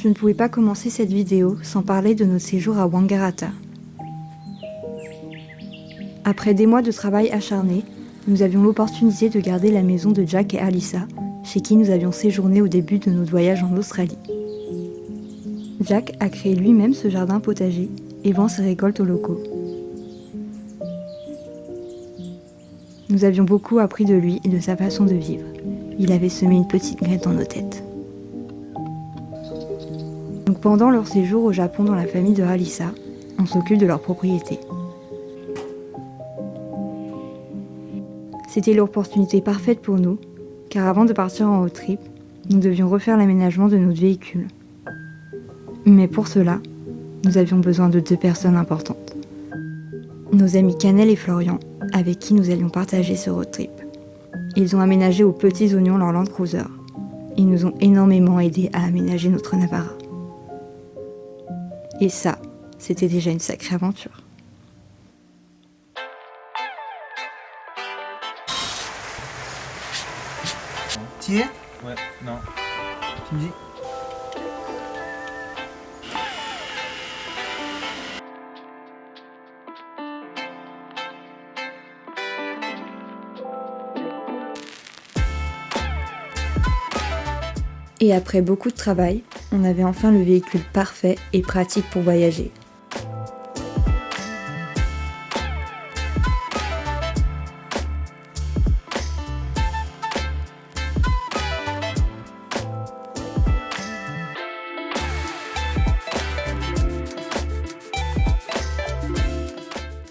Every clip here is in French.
je ne pouvais pas commencer cette vidéo sans parler de notre séjour à Wangaratta. Après des mois de travail acharné, nous avions l'opportunité de garder la maison de Jack et Alyssa, chez qui nous avions séjourné au début de notre voyage en Australie. Jack a créé lui-même ce jardin potager et vend ses récoltes aux locaux. Nous avions beaucoup appris de lui et de sa façon de vivre. Il avait semé une petite graine dans nos têtes. Donc pendant leur séjour au Japon dans la famille de Alyssa, on s'occupe de leur propriété. C'était l'opportunité parfaite pour nous, car avant de partir en road trip, nous devions refaire l'aménagement de notre véhicule. Mais pour cela, nous avions besoin de 2 personnes importantes. Nos amis Canel et Florian, avec qui nous allions partager ce road trip. Ils ont aménagé aux petits oignons leur Land Cruiser. Ils nous ont énormément aidés à aménager notre Navara. Et ça, c'était déjà une sacrée aventure. Tu y es? Ouais, non. Tu me dis? Et après beaucoup de travail, on avait enfin le véhicule parfait et pratique pour voyager.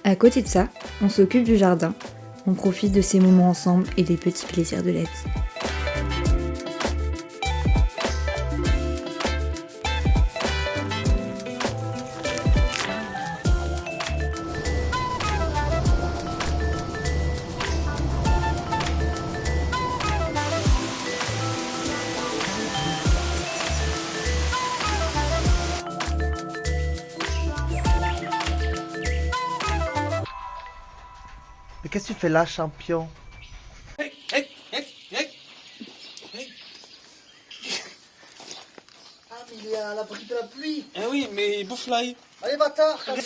À côté de ça, on s'occupe du jardin, on profite de ces moments ensemble et des petits plaisirs de la vie. Mais qu'est-ce que tu fais là, champion? Ah, mais il est à l'abri de la pluie. Eh oui, mais il bouffe l'ail. Allez, bâtard, quand Déjà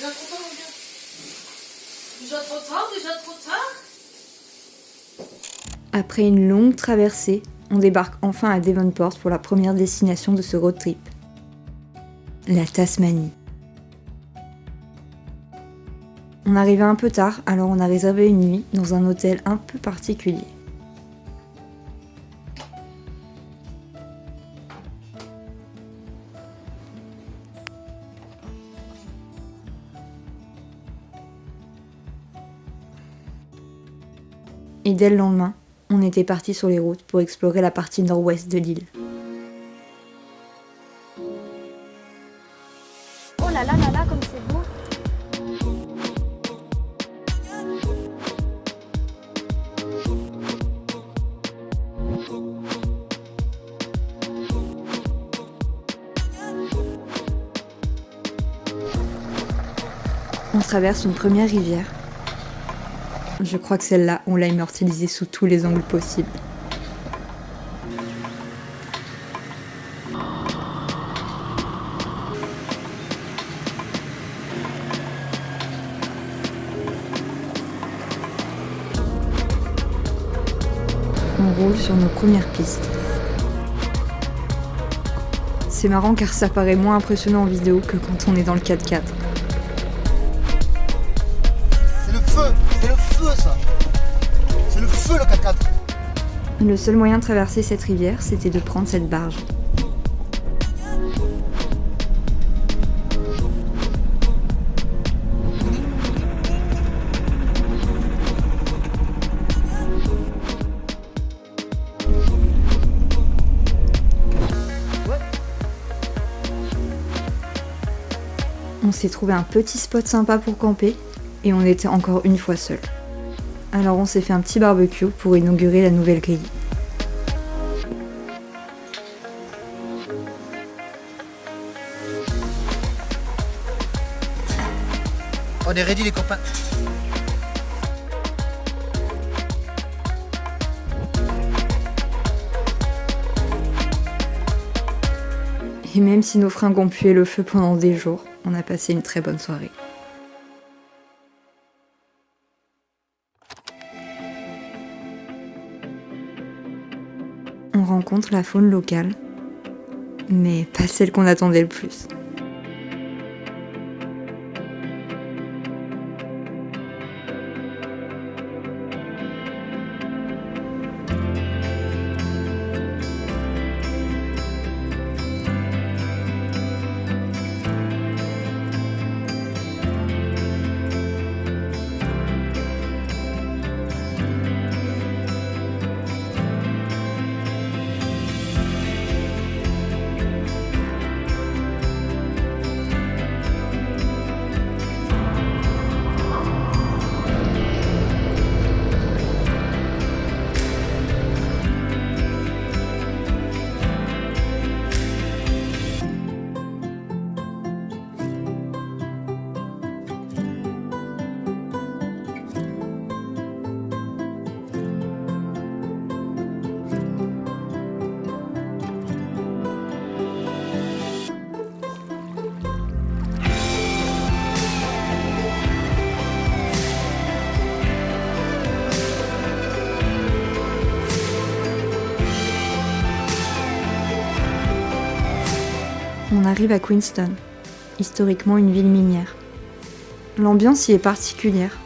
trop tard. Après une longue traversée, on débarque enfin à Devonport pour la première destination de ce road trip. La Tasmanie. On arrivait un peu tard, alors on a réservé une nuit dans un hôtel un peu particulier. Et dès le lendemain, on était parti sur les routes pour explorer la partie nord-ouest de l'île. Oh là là là là, comme c'est beau! On traverse une première rivière. Je crois que celle-là, on l'a immortalisée sous tous les angles possibles. On roule sur nos premières pistes. C'est marrant car ça paraît moins impressionnant en vidéo que quand on est dans le 4x4. C'est le feu ça. C'est le feu le 4x4. Le seul moyen de traverser cette rivière, c'était de prendre cette barge. On s'est trouvé un petit spot sympa pour camper et on était encore une fois seuls. Alors on s'est fait un petit barbecue pour inaugurer la nouvelle grille. On est ready les copains. Et même si nos fringues ont pué le feu pendant des jours, on a passé une très bonne soirée. On rencontre la faune locale, mais pas celle qu'on attendait le plus. On arrive à Queenstown, historiquement une ville minière. L'ambiance y est particulière.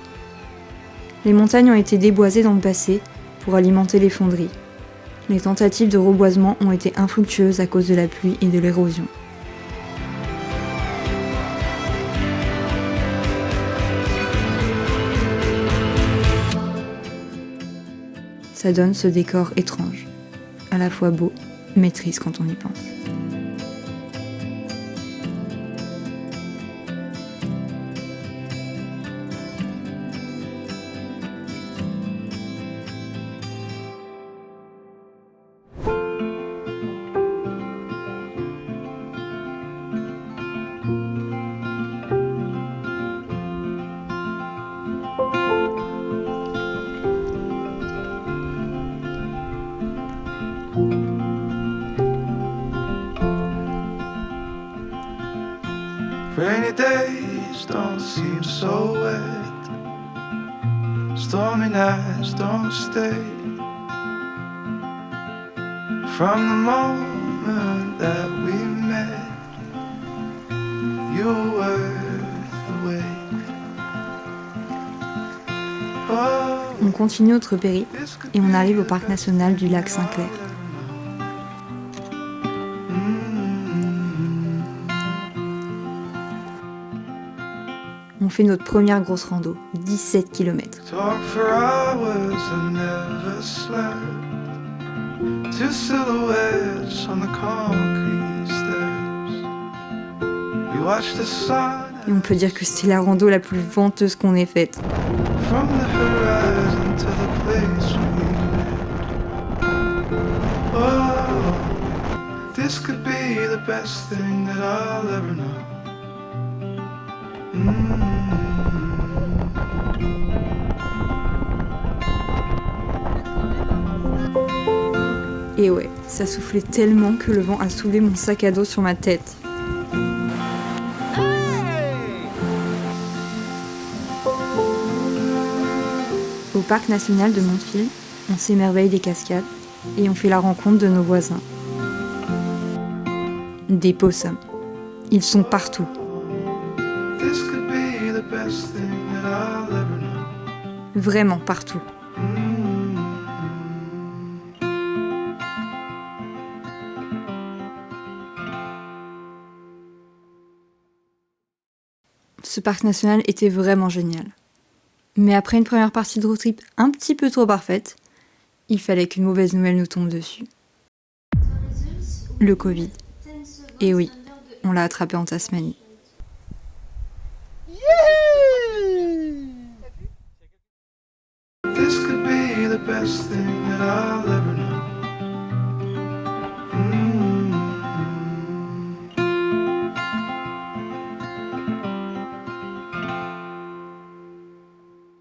Les montagnes ont été déboisées dans le passé pour alimenter les fonderies. Les tentatives de reboisement ont été infructueuses à cause de la pluie et de l'érosion. Ça donne ce décor étrange, à la fois beau, mais triste quand on y pense. Rainy days don't seem so wet. Stormy nights don't stay. From the moment that we met, you were worth the wait. Oh, On continue notre périple et on arrive au parc national du lac Saint-Clair. On fait notre première grosse rando, 17 km. talk for hours and never slept. Two silhouettes on the concrete steps. We watched the sun Et on peut dire que c'était la rando la plus venteuse qu'on ait faite. from the horizon to the place we met. Oh, this could be the best thing that I'll ever know. Et ouais, ça soufflait tellement que le vent a soulevé mon sac à dos sur ma tête. Au parc national de Montfil, on s'émerveille des cascades et on fait la rencontre de nos voisins. Des possums. Ils sont partout. This could be the best thing that I'll ever know. Vraiment partout. Ce parc national était vraiment génial. Mais après une première partie de road trip un petit peu trop parfaite, il fallait qu'une mauvaise nouvelle nous tombe dessus. Le Covid. Et oui, on l'a attrapé en Tasmanie. This could be the best thing that I'll ever